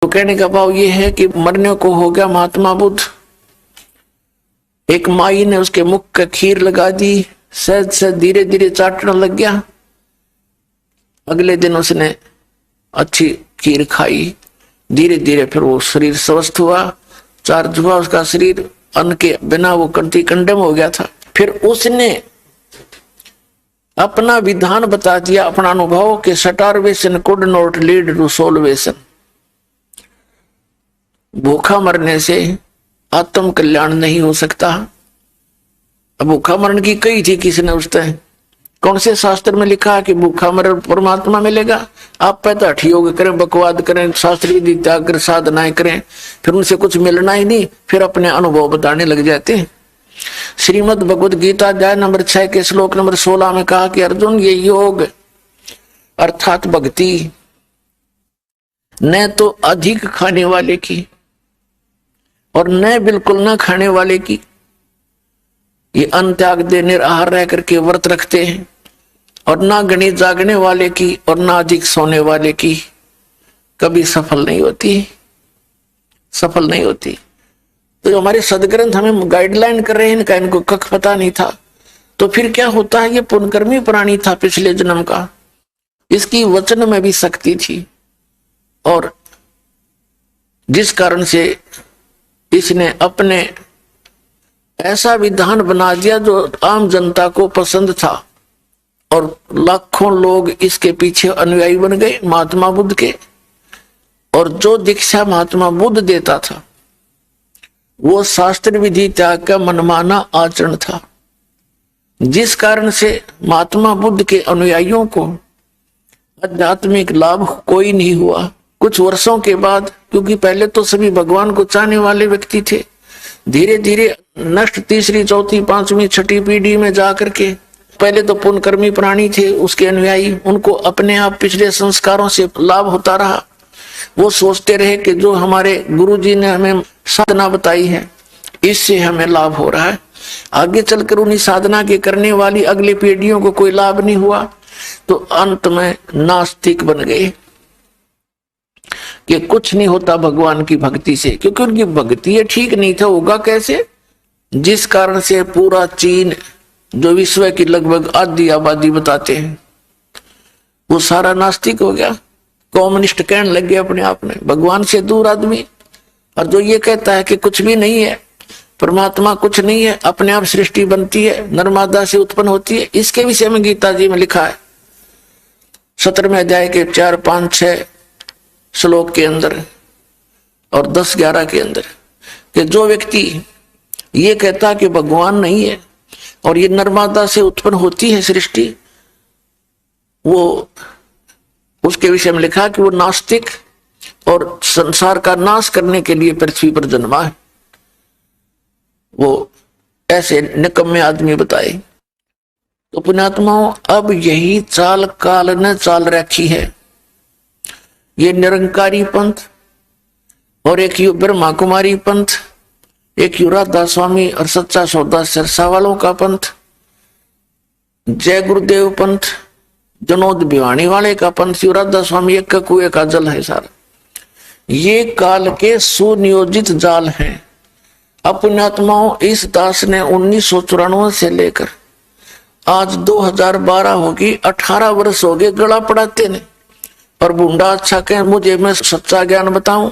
तो कहने का भाव ये है कि मरने को हो गया महात्मा बुद्ध। एक माई ने उसके मुख का खीर लगा दी, सहज सहज धीरे धीरे चाटने लग गया। अगले दिन उसने अच्छी खीर खाई, धीरे धीरे फिर वो शरीर स्वस्थ हुआ, चार्ज हुआ उसका शरीर, अन्न के बिना वो कंठी कंडम हो गया था। फिर उसने अपना विधान बता दिया, अपना अनुभव कि starvation could not lead to salvation. भूखा मरने से आत्म कल्याण नहीं हो सकता। अब भूखा मरण की कही थी किसने उस टाइम, कौन से शास्त्र में लिखा है कि भूखा मरण परमात्मा मिलेगा? आप पैदा हठ योग करें, बकवाद करें, शास्त्र विधि त्याग कर साधनाएं करें, फिर उनसे कुछ मिलना ही नहीं, फिर अपने अनुभव बताने लग जाते हैं। श्रीमद् भगवद गीता अध्याय नंबर 6 के श्लोक नंबर 16 में कहा कि अर्जुन, ये योग अर्थात भक्ति न तो अधिक खाने वाले की और न बिल्कुल न खाने वाले की, ये अन्न त्याग दे निराहार रह करके व्रत रखते हैं, और ना गणित जागने वाले की और ना अधिक सोने वाले की कभी सफल नहीं होती, सफल नहीं होती। तो जो हमारे सदग्रंथ हमें गाइडलाइन कर रहे हैं, इनका इनको कख पता नहीं था। तो फिर क्या होता है, ये पुण्यकर्मी प्राणी था पिछले जन्म का, इसकी वचन में भी शक्ति थी, और जिस कारण से इसने अपने ऐसा विधान बना दिया जो आम जनता को पसंद था, और लाखों लोग इसके पीछे अनुयायी बन गए महात्मा बुद्ध के। और जो दीक्षा महात्मा बुद्ध देता था वो शास्त्र विधि त्याग का मनमाना आचरण था, जिस कारण से महात्मा बुद्ध के अनुयायियों को आध्यात्मिक लाभ कोई नहीं हुआ। कुछ वर्षों के बाद, क्योंकि पहले तो सभी भगवान को चाहने वाले व्यक्ति थे, धीरे धीरे नष्ट तीसरी चौथी पांचवी छठी पीढ़ी में जाकर के, पहले तो पुण्यकर्मी प्राणी थे उसके अनुयायी, उनको अपने आप पिछले संस्कारों से लाभ होता रहा। वो सोचते रहे कि जो हमारे गुरुजी ने हमें साधना बताई है इससे हमें लाभ हो रहा है। आगे चलकर उन्हीं साधना के करने वाली अगली पीढ़ियों को कोई लाभ नहीं हुआ, तो अंत में नास्तिक बन गए कि कुछ नहीं होता भगवान की भक्ति से, क्योंकि उनकी भक्ति ठीक नहीं था, होगा कैसे? जिस कारण से पूरा चीन जो विश्व की लगभग आधी आबादी बताते हैं वो सारा नास्तिक हो गया, कम्युनिस्ट कहने लग गए अपने आप में, भगवान से दूर आदमी। और जो ये कहता है कि कुछ भी नहीं है, परमात्मा कुछ नहीं है, अपने आप सृष्टि बनती है, नर्मदा से उत्पन्न होती है, इसके विषय में गीता जी में लिखा है 17वें अध्याय के 4, 5, 6 श्लोक के अंदर और 10, 11 के अंदर कि जो व्यक्ति ये कहता कि भगवान नहीं है और ये नर्मदा से उत्पन्न होती है सृष्टि, वो उसके विषय में लिखा कि वो नास्तिक और संसार का नाश करने के लिए पृथ्वी पर जन्मा है। वो ऐसे निकम्मे आदमी बताए। तो पुण्यात्माओं, अब यही चाल काल ने चाल रखी है। ये निरंकारी पंथ और एक यू ब्रह्मा कुमारी पंथ, एक यू राधा स्वामी और सच्चा सौदा सिरसा वालों का पंथ, जय गुरुदेव पंथ, जनोद भिवानी वाले का पंथ, यू राधा स्वामी एक कुएं का जल है सारा। ये काल के सुनियोजित जाल हैं। अब पुण्यात्माओं, इस दास ने 1994 से लेकर आज 2012 होगी, 18 वर्ष हो गए गला पड़ाते ने। और बूंदा अच्छा कहें मुझे, मैं सच्चा ज्ञान बताऊं,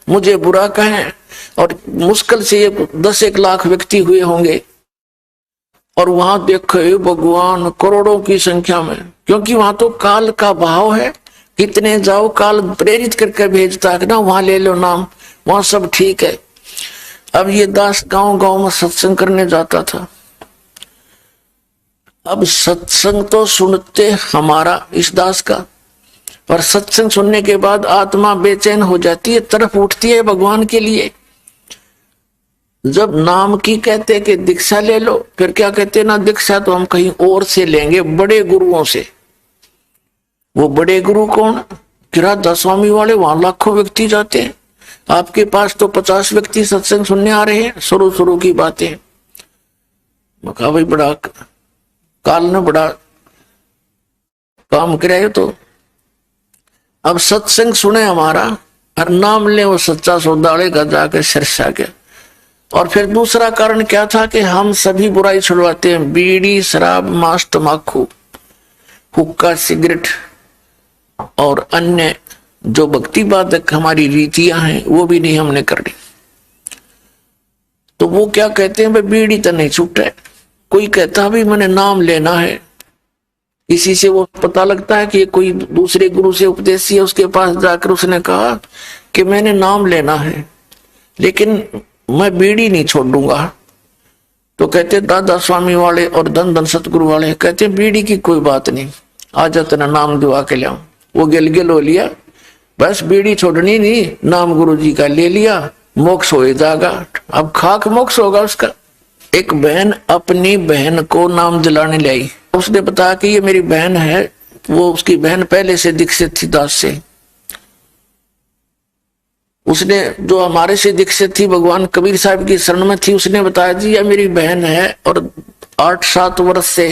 मुझे बुरा कहें, और मुश्किल से ये 10-1 लाख व्यक्ति हुए होंगे। और वहां देखो भगवान करोड़ों की संख्या में, क्योंकि वहां तो काल का भाव है, कितने जाओ काल प्रेरित करके भेजता है ना, वहां ले लो नाम, वहां सब ठीक है। अब ये दास गांव गांव में सत्संग करने जाता था। अब सत्संग तो सुनते हमारा इस दास का, पर सत्संग सुनने के बाद आत्मा बेचैन हो जाती है, तरफ उठती है भगवान के लिए। जब नाम की कहते कि दीक्षा ले लो, फिर क्या कहते ना, दीक्षा तो हम कहीं और से लेंगे, बड़े गुरुओं से। वो बड़े गुरु कौन? राधा स्वामी वाले, वहां लाखों व्यक्ति जाते हैं, आपके पास तो 50 व्यक्ति सत्संग सुनने आ रहे हैं। शुरू की बातें, मैं कहा भाई बड़ा काल ने बड़ा काम कराए। तो अब सत्संग सुने हमारा, और नाम ले वो सच्चा सौदाले का जाके सिरसा गया। और फिर दूसरा कारण क्या था कि हम सभी बुराई छुड़वाते हैं, बीड़ी, शराब, मांस, तम्बाकू, हुक्का, सिगरेट और अन्य जो भक्ति बाधक हमारी रीतियां हैं वो भी नहीं हमने करनी। तो वो क्या कहते हैं, भाई बीड़ी तो नहीं छूटे। कोई कहता भी मैंने नाम लेना है, इसी से वो पता लगता है कि ये कोई दूसरे गुरु से उपदेशी है, उसके पास जाकर उसने कहा कि मैंने नाम लेना है लेकिन मैं बीड़ी नहीं छोड़ूंगा। तो कहते दादा स्वामी वाले और धन धन सतगुरु वाले कहते बीड़ी की कोई बात नहीं, आज तेरा नाम दुआ के लिया। वो गिल हो लिया, बस बीड़ी छोड़नी नहीं, नाम गुरु जी का ले लिया, मोक्ष हो जाएगा। अब खाक मोक्ष होगा उसका। एक बहन अपनी बहन को नाम दिलाने लाई, उसने बताया कि ये मेरी बहन है। वो उसकी बहन पहले से दीक्षित थी दास से। उसने जो हमारे से दीक्षित थी भगवान कबीर साहब की शरण में थी, उसने बताया जी ये मेरी बहन है और 8-7 वर्ष से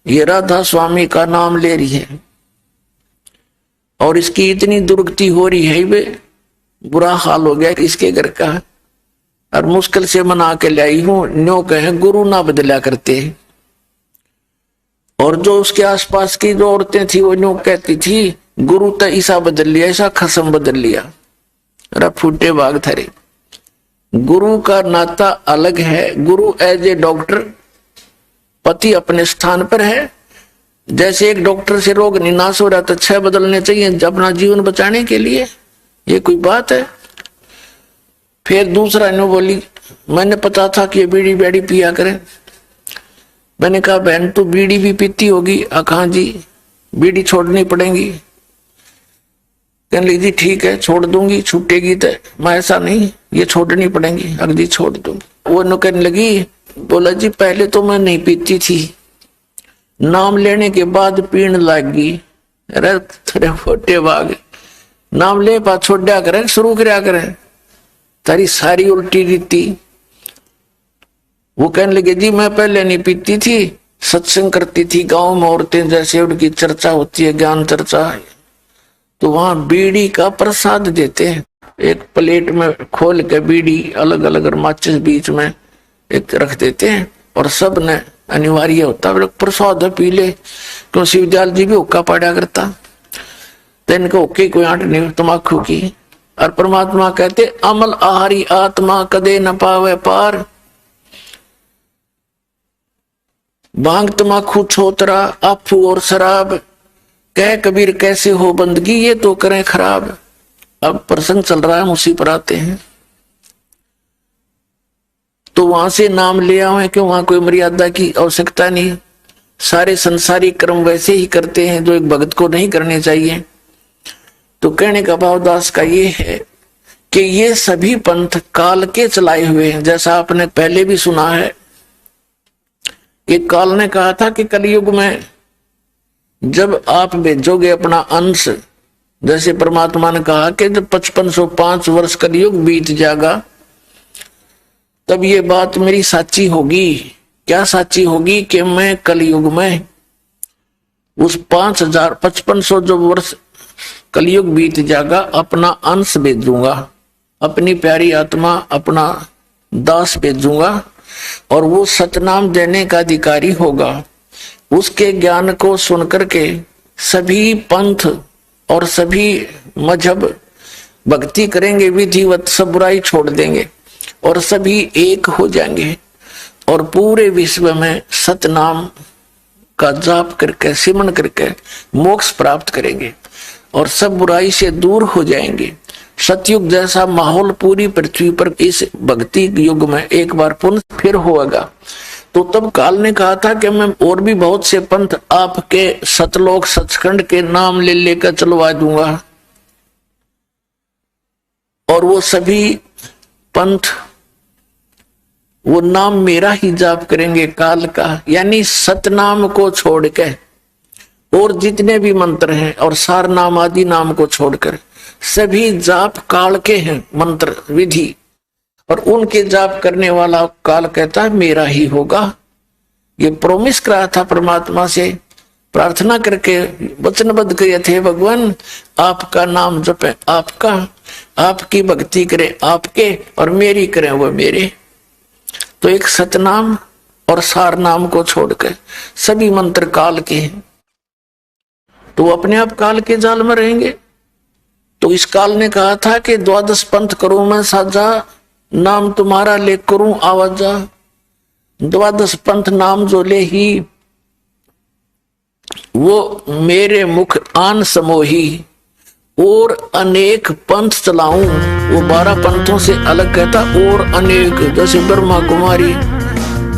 ये राधा स्वामी का नाम ले रही है और इसकी इतनी दुर्गति हो रही है, वे बुरा हाल हो गया इसके घर का और मुश्किल से मना के लाई हूं। न्यो कहे गुरु ना बदला करते। और जो उसके आसपास की जो औरतें थी वो न्यो कहती थी गुरु तो ऐसा बदल लिया, ऐसा खसम बदल लिया। अरे फूटे बाग थरे, गुरु का नाता अलग है। गुरु एज ए डॉक्टर, पति अपने स्थान पर है। जैसे एक डॉक्टर से रोग निनाश हो रहा तो 6 बदलने चाहिए अपना जीवन बचाने के लिए, ये कोई बात है। फिर दूसरा नो बोली मैंने पता था कि ये बीड़ी बैड़ी पिया करें। मैंने कहा बहन तू बीड़ी भी पीती होगी? कहा जी बीड़ी छोड़नी पड़ेगी। कहने लगी जी ठीक है छोड़ दूंगी, छूटेगी तो। मैं ऐसा नहीं, ये छोड़नी पड़ेगी, अगली छोड़ दूंगी। वो नो कहने लगी, बोला जी पहले तो मैं नहीं पीती थी, नाम लेने के बाद पीने लगी। अरे तेरे फोटे बाग, नाम ले पा छोड़ा करें शुरू कराया करें, तारी सारी उल्टी रीति। वो कहने लगे जी मैं पहले नहीं पीती थी, सत्संग करती थी गांव में, औरतें जैसे उनकी चर्चा होती है, ज्ञान चर्चा, तो वहां बीड़ी का प्रसाद देते हैं। एक प्लेट में खोल के बीड़ी अलग अलग और माचिस बीच में एक रख देते हैं और सब ने अनिवार्य होता है प्रसाद पी ले। क्यों शिवदयाल जी भी हुक्का पाड़ा करता, तो इनको हुक्के कोई आंट नहीं तमाकू की। और परमात्मा कहते अमल आहारी आत्मा कदे न पावे पार, भांग तमाकू छोतरा अफू और शराब, कह कबीर कैसे हो बंदगी ये तो करें खराब। अब प्रसंग चल रहा है, हम उसी पर आते हैं। तो वहां से नाम ले आए क्यों, वहां कोई मर्यादा की आवश्यकता नहीं। सारे संसारी कर्म वैसे ही करते हैं जो एक भगत को नहीं करने चाहिए। तो कहने का भाव दास का ये है कि ये सभी पंथ काल के चलाए हुए हैं। जैसा आपने पहले भी सुना है कि काल ने कहा था कि कलयुग में जब आप भेजोगे अपना अंश, जैसे परमात्मा ने कहा कि जब 5505 वर्ष कलयुग बीत जाएगा तब ये बात मेरी साची होगी। क्या साची होगी कि मैं कलयुग में उस 5500 जो वर्ष कलयुग बीत जाएगा अपना अंश भेजूंगा, अपनी प्यारी आत्मा अपना दास भेजूंगा और वो सतनाम देने का अधिकारी होगा। उसके ज्ञान को सुनकर के सभी पंथ और सभी मजहब भक्ति करेंगे, विधिवत सब बुराई छोड़ देंगे और सभी एक हो जाएंगे और पूरे विश्व में सतनाम का जाप करके सिमरन करके मोक्ष प्राप्त करेंगे और सब बुराई से दूर हो जाएंगे। सतयुग जैसा माहौल पूरी पृथ्वी पर इस भक्ति युग में एक बार पुनः फिर होगा। तो तब काल ने कहा था कि मैं और भी बहुत से पंथ आपके सतलोक सचखंड के नाम ले लेकर चलवा दूंगा और वो सभी पंथ वो नाम मेरा ही जाप करेंगे काल का, यानी सतनाम को छोड़ के और जितने भी मंत्र हैं और सार नाम आदि नाम को छोड़कर सभी जाप काल के हैं मंत्र विधि, और उनके जाप करने वाला काल कहता है मेरा ही होगा। ये प्रोमिस करा था परमात्मा से प्रार्थना करके वचनबद्ध किए थे, भगवान आपका नाम जपे, आपका, आपकी भक्ति करें आपके, और मेरी करें वो मेरे। तो एक सतनाम और सार नाम को छोड़कर सभी मंत्र काल के हैं, तो वो अपने आप काल के जाल में रहेंगे। तो इस काल ने कहा था कि 12 पंथ करूं मैं साजा, नाम तुम्हारा ले करूं आवाजा। 12 पंथ नाम जो ले ही, वो मेरे मुख आन समोही, और अनेक पंथ चलाऊं। वो 12 पंथों से अलग कहता, और अनेक, जैसे ब्रह्मा कुमारी,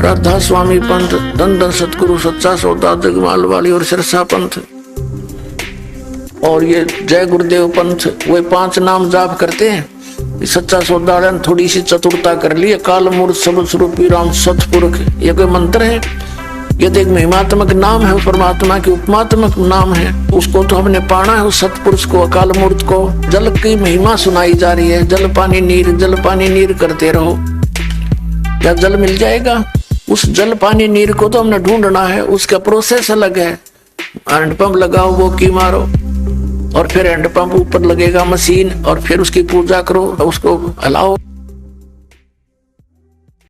राधा स्वामी पंथ, दंदन सतगुरु, सच्चा सौदा, जगमाल वाली और सिरसा पंथ, और ये जय गुरुदेव पंथ, वे 5 नाम जाप करते हैं। सच्चा सौदा ने थोड़ी सी चतुरता कर ली, काल मूर्त सब स्वरूपी राम सतपुरुष, ये कोई मंत्र है? ये तो एक महिमात्मक नाम है, परमात्मा की उपमात्मक नाम है। उसको तो हमने पाना है, उस सतपुरुष को, अकाल मूर्त को। जल की महिमा सुनाई जा रही है, जल पानी नीर, जल पानी नीर करते रहो, क्या जल मिल जाएगा? उस जल पानी नीर को तो हमने ढूंढना है, उसका प्रोसेस अलग है। हैंडपंप लगाओ, वो की मारो, और फिर हैंडपंप ऊपर लगेगा मशीन, और फिर उसकी पूजा करो, उसको हलाओ।